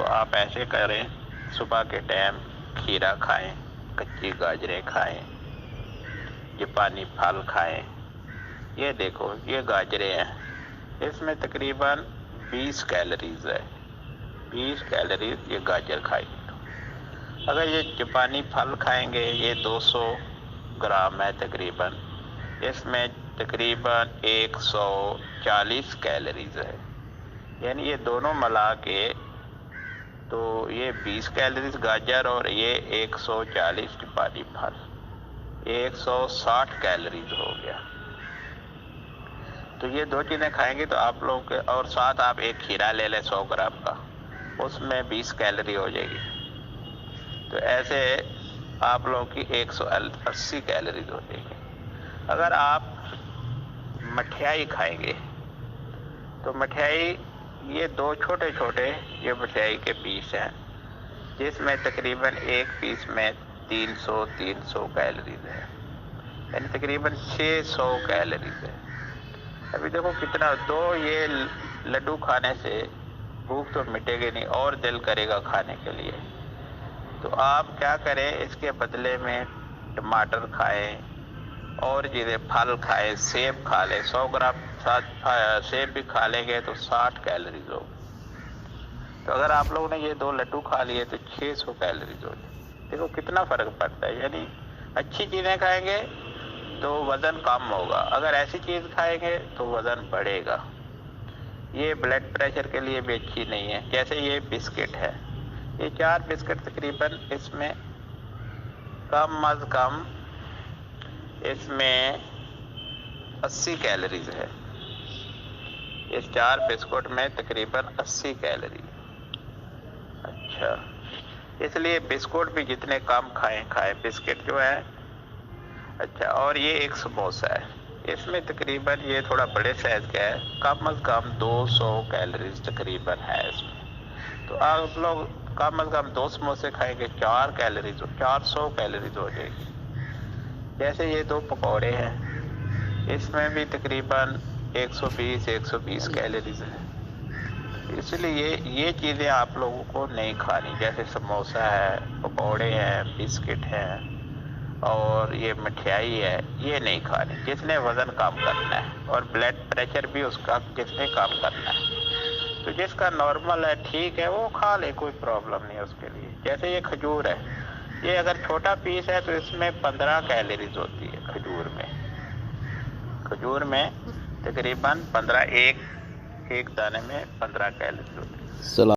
تو آپ ایسے کریں، صبح کے ٹائم کھیرا کھائیں، کچی گاجریں کھائیں، جاپانی پھل کھائیں۔ یہ دیکھو یہ گاجریں ہیں، اس میں تقریباً 20 کیلریز ہے، 20 کیلریز یہ گاجر کھائیں گے۔ اگر یہ جاپانی پھل کھائیں گے، یہ 200 گرام ہے تقریباً، اس میں تقریباً 140 کیلریز ہے، یعنی یہ دونوں ملا کے تو یہ 20 کیلریز گاجر اور یہ 140 جاپانی پھل، 160 کیلریز ہو گیا۔ تو یہ دو چیزیں کھائیں گے تو آپ لوگ کے، اور ساتھ آپ ایک کھیرا لے لیں 100 گرام کا، اس میں 20 کیلری ہو جائے گی، تو ایسے آپ لوگوں کی 180 کیلریز ہو جائے گی۔ اگر آپ مٹھائی کھائیں گے تو مٹھائی یہ دو چھوٹے چھوٹے یہ مٹھائی کے پیس ہیں، جس میں تقریباً ایک پیس میں 300 کیلریز ہے، یعنی تقریباً 600 کیلریز ہے۔ ابھی دیکھو کتنا، دو یہ لڈو کھانے سے بھوک تو مٹے گی نہیں اور دل کرے گا کھانے کے لیے۔ تو آپ کیا کریں، اس کے بدلے میں ٹماٹر کھائیں اور چیزیں، پھل کھائیں، سیب کھا لیں، 100 گرام سیب بھی کھا لیں گے تو 60 کیلریز ہو۔ تو اگر آپ لوگوں نے یہ دو لڈو کھا لیے تو 600 کیلریز ہو جائے۔ دیکھو کتنا فرق پڑتا ہے، یعنی اچھی چیزیں کھائیں گے تو وزن کم ہوگا، اگر ایسی چیز کھائیں گے تو وزن بڑھے گا۔ یہ بلڈ پریشر کے لیے بھی اچھی نہیں ہے۔ جیسے یہ بسکٹ ہے، یہ 4 بسکٹ تقریباً اس میں کم از کم اس میں 80 کیلریز ہے، اس 4 بسکٹ میں تقریباً 80 کیلری۔ اچھا، اس لیے بسکٹ بھی جتنے کم کھائیں بسکٹ جو ہے۔ اچھا، اور یہ ایک سموسہ ہے، اس میں تقریباً یہ تھوڑا بڑے سائز کا ہے، کم از کم 200 کیلریز تقریباً ہے اس میں۔ تو آپ لوگ کم از کم 2 سموسے کھائیں گے، 400 کیلریز ہو جائے گی۔ جیسے یہ 2 پکوڑے ہیں، اس میں بھی تقریباً 120 کیلریز ہے۔ اس لیے یہ چیزیں آپ لوگوں کو نہیں کھانی، جیسے سموسہ ہے، پکوڑے ہیں، بسکٹ ہیں اور یہ مٹھائی ہے، یہ نہیں کھانی جس نے وزن کم کرنا ہے، اور بلڈ پریشر بھی اس کا جس نے کم کرنا ہے۔ تو جس کا نارمل ہے، ٹھیک ہے، وہ کھا لے، کوئی پرابلم نہیں اس کے لیے۔ جیسے یہ کھجور ہے، یہ اگر چھوٹا پیس ہے تو اس میں 15 کیلریز ہوتی ہے کھجور میں تقریباً 15، ایک دانے میں 15 کیلریز ہوتی ہے۔